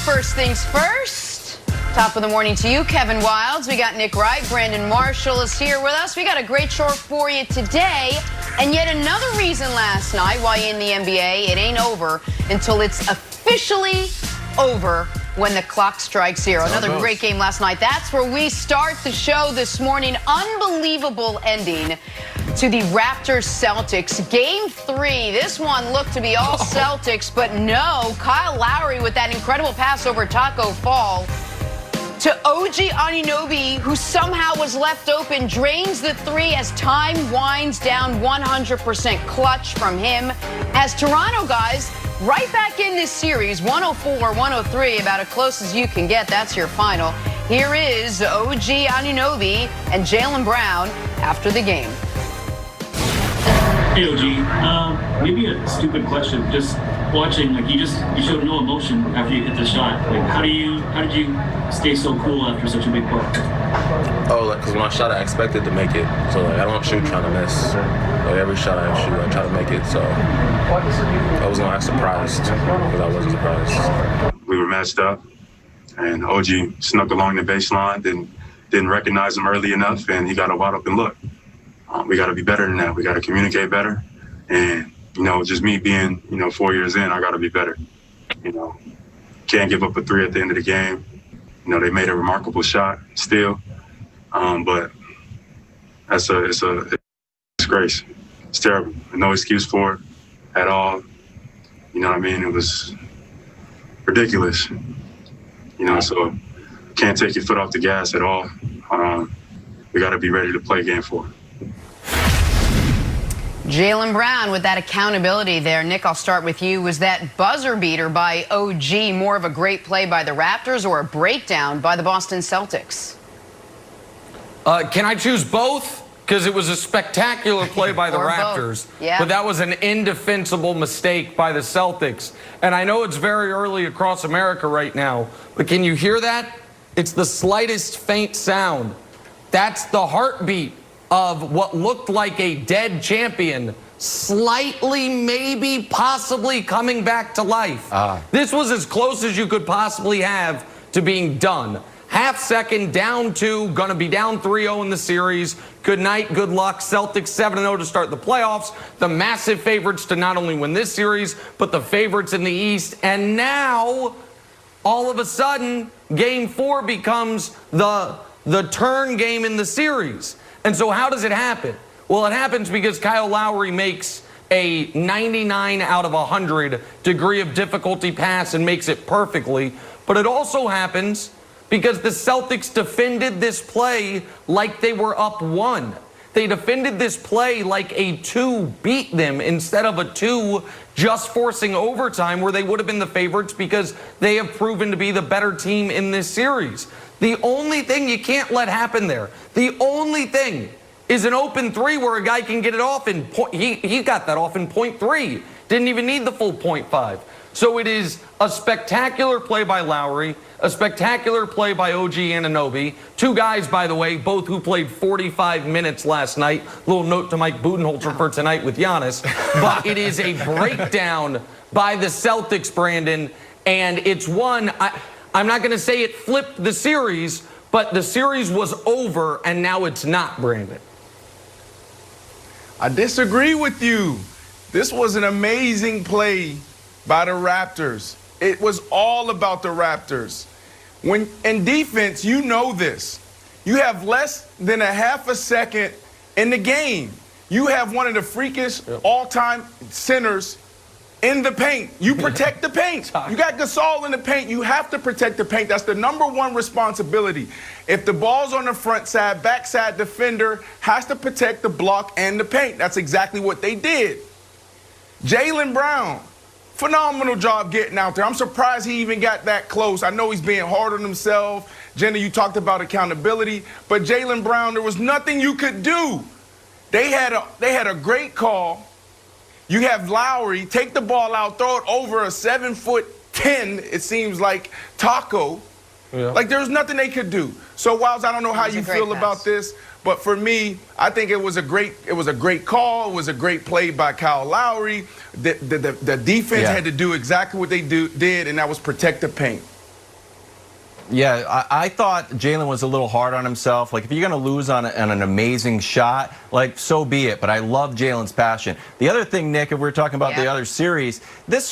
first things first. Top of the morning to you, Kevin Wildes. We got Nick Wright. Brandon Marshall is here with us. We got a great show for you today. And yet another reason last night why in the NBA it ain't over until it's officially over when the clock strikes zero. Another great game last night. That's where we start the show this morning. Unbelievable ending to the Raptors-Celtics. Game 3, this one looked to be all Celtics, but no. Kyle Lowry with that incredible pass over Taco Fall to OG Anunoby, who somehow was left open, drains the three as time winds down. 100% clutch from him. As Toronto guys, right back in this series, 104-103, about as close as you can get. That's your final. Here is OG Anunoby and Jaylen Brown after the game. Hey OG, maybe a stupid question. Just watching, like you showed no emotion after you hit the shot. Like how did you stay so cool after such a big play? Oh, because when I shot, I expected to make it. So like I don't shoot trying to miss. Like every shot I shoot, I try to make it. So I was not surprised because I wasn't surprised. We were matched up, and OG snuck along the baseline, didn't recognize him early enough, and he got a wide open look. We got to be better than that. We got to communicate better. And, just me being, 4 years in, I got to be better. Can't give up a three at the end of the game. They made a remarkable shot still. But it's a disgrace. It's terrible. No excuse for it at all. You know what I mean? It was ridiculous. So can't take your foot off the gas at all. We got to be ready to play game 4. Jaylen Brown with that accountability there. Nick, I'll start with you. Was that buzzer beater by OG more of a great play by the Raptors or a breakdown by the Boston Celtics? Can I choose both? Because it was a spectacular play by the Raptors. Yeah. But that was an indefensible mistake by the Celtics. And I know it's very early across America right now, but can you hear that? It's the slightest faint sound. That's the heartbeat of what looked like a dead champion slightly, maybe, possibly coming back to life. This was as close as you could possibly have to being done. Half second, down 2, gonna be down 3-0 in the series. Good night, good luck. Celtics 7-0 to start the playoffs. The massive favorites to not only win this series, but the favorites in the East. And now, all of a sudden, Game 4 becomes the turn game in the series. And so how does it happen? Well, it happens because Kyle Lowry makes a 99 out of 100 degree of difficulty pass and makes it perfectly. But it also happens because the Celtics defended this play like they were up 1. They defended this play like a 2 beat them instead of a 2 just forcing overtime where they would have been the favorites because they have proven to be the better team in this series. The only thing you can't let happen there, the only thing is an open 3 where a guy can get it off in he got that off in 0.3. Didn't even need the full 0.5. So it is a spectacular play by Lowry, a spectacular play by OG Anunoby. 2 guys, by the way, both who played 45 minutes last night. Little note to Mike Budenholzer for tonight with Giannis. But it is a breakdown by the Celtics, Brandon, and it's one. I'm not going to say it flipped the series, but the series was over, and now it's not, Brandon. I disagree with you. This was an amazing play by the Raptors. It was all about the Raptors. When in defense, you know this. You have less than a half a second in the game. You have one of the freakish all-time centers in the paint. You protect the paint. You got Gasol in the paint. You have to protect the paint. That's the #1 responsibility. If the ball's on the front side, backside defender has to protect the block and the paint. That's exactly what they did. Jaylen Brown, phenomenal job getting out there. I'm surprised he even got that close. I know he's being hard on himself. Jenna, you talked about accountability, but Jaylen Brown, there was nothing you could do. They had a great call. You have Lowry take the ball out, throw it over a 7'10", it seems like, Taco. Yeah. Like there's nothing they could do. So Wildes, I don't know how you feel about this, but for me, I think it was a great call. It was a great play by Kyle Lowry. The defense had to do exactly what they did, and that was protect the paint. Yeah, I thought Jalen was a little hard on himself. Like, if you're going to lose on an amazing shot, like, so be it. But I love Jalen's passion. The other thing, Nick, if we're talking about the other series, this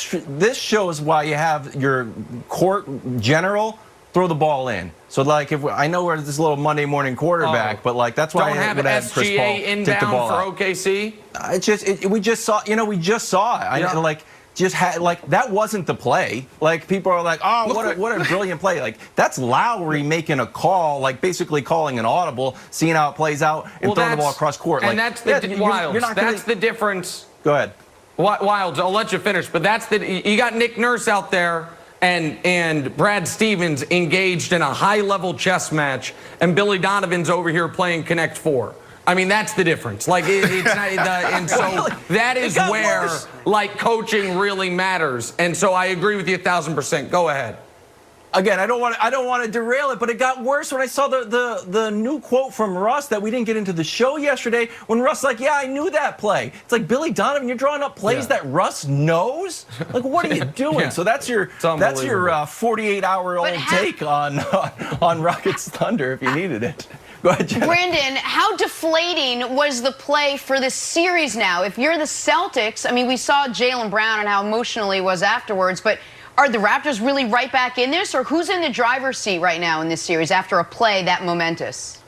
shows why you have your court general throw the ball in. So, like, I know we're this little Monday morning quarterback, but, like, that's why I would have Chris Paul take the ball for OKC. We just saw, we just saw it. That wasn't the play. Like, people are like, oh, what a brilliant play. Like, that's Lowry making a call, like basically calling an audible, seeing how it plays out, and throwing the ball across court. And that's the Wilds. That's the difference. Go ahead. Wilds, I'll let you finish, but you got Nick Nurse out there and Brad Stevens engaged in a high-level chess match, and Billy Donovan's over here playing Connect 4. I mean, that's the difference. Like, it's not, and so that is where, like, coaching really matters. And so I agree with you 1,000%. Go ahead. Again, I don't want to derail it, but it got worse when I saw the new quote from Russ that we didn't get into the show yesterday. When Russ like, yeah, I knew that play. It's like, Billy Donovan, you're drawing up plays that Russ knows. Like, what are you doing? So that's your 48-hour-old take on Rockets Thunder if you needed it. Go ahead, Jenna. Brandon, how deflating was the play for this series now? If you're the Celtics, I mean, we saw Jaylen Brown and how emotional he was afterwards, but are the Raptors really right back in this, or who's in the driver's seat right now in this series after a play that momentous?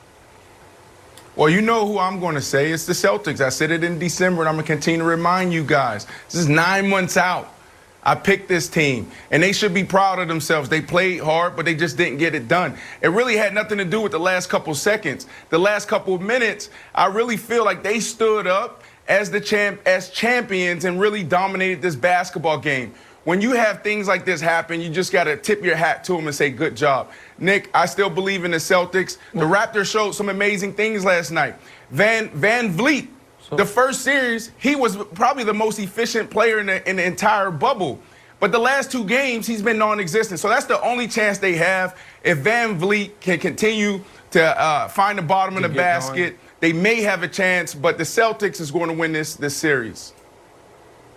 Well, you know who I'm going to say. It's the Celtics. I said it in December, and I'm going to continue to remind you guys. This is 9 months out. I picked this team, and they should be proud of themselves. They played hard, but they just didn't get it done. It really had nothing to do with the last couple seconds. The last couple of minutes, I really feel like they stood up as champions and really dominated this basketball game. When you have things like this happen, you just got to tip your hat to them and say, good job. Nick, I still believe in the Celtics. The Raptors showed some amazing things last night. Van Vliet, the first series, he was probably the most efficient player in the entire bubble. But the last 2 games, he's been non-existent. So that's the only chance they have. If Van Vliet can continue to find the bottom of the basket, they may have a chance. But the Celtics is going to win this series.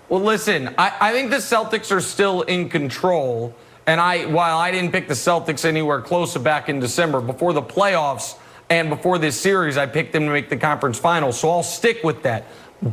Well, listen, I think the Celtics are still in control. And while I didn't pick the Celtics anywhere close to back in December, before the playoffs and before this series, I picked them to make the conference finals. So I'll stick with that.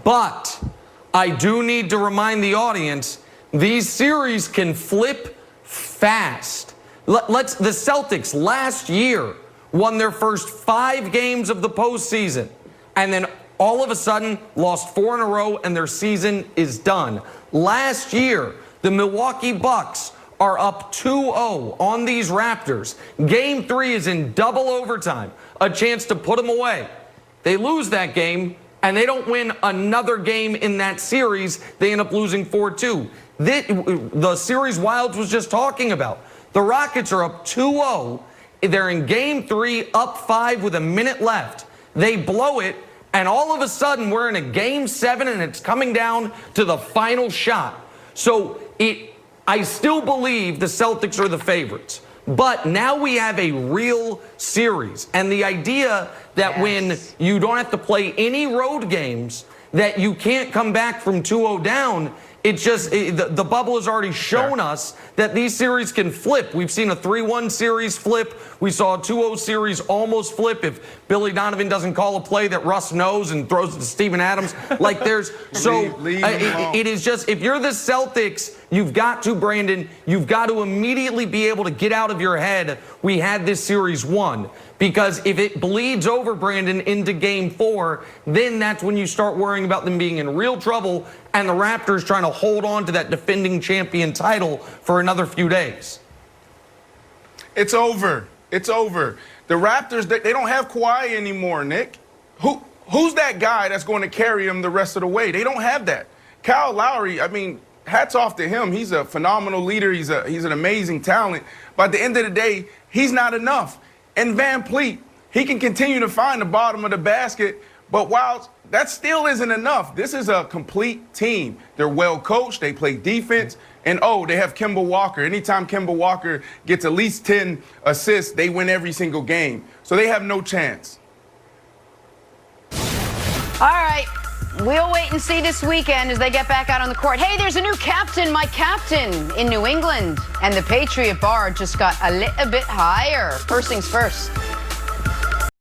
But I do need to remind the audience, these series can flip fast. The Celtics last year won their first 5 games of the postseason, and then all of a sudden lost 4 in a row, and their season is done. Last year, the Milwaukee Bucks are up 2-0 on these Raptors. Game 3 is in double overtime, a chance to put them away. They lose that game, and they don't win another game in that series. They end up losing 4-2. The series Wilds was just talking about. The Rockets are up 2-0. They're in Game 3, up 5 with a minute left. They blow it, and all of a sudden we're in a Game 7, and it's coming down to the final shot. So I still believe the Celtics are the favorites. But now we have a real series. And the idea that when you don't have to play any road games, that you can't come back from 2-0 down, the bubble has already shown us that these series can flip. We've seen a 3-1 series flip. We saw a 2-0 series almost flip if Billy Donovan doesn't call a play that Russ knows and throws it to Steven Adams. Like it is just, if you're the Celtics, you've got to, Brandon, you've got to immediately be able to get out of your head, we had this series won. Because if it bleeds over, Brandon, into Game 4, then that's when you start worrying about them being in real trouble and the Raptors trying to hold on to that defending champion title for another few days. It's over. It's over. The Raptors, they don't have Kawhi anymore, Nick. Who's that guy that's going to carry them the rest of the way? They don't have that. Kyle Lowry, I mean, hats off to him. He's a phenomenal leader. He's an amazing talent. But at the end of the day, he's not enough. And Van Vliet, he can continue to find the bottom of the basket, but while that still isn't enough, this is a complete team. They're well coached, they play defense, and they have Kemba Walker. Anytime Kemba Walker gets at least 10 assists, they win every single game. So they have no chance. All right. we'll wait and see this weekend as they get back out on the court. Hey, there's a new captain, my captain, in New England. And the Patriot bar just got a little bit higher. First things first.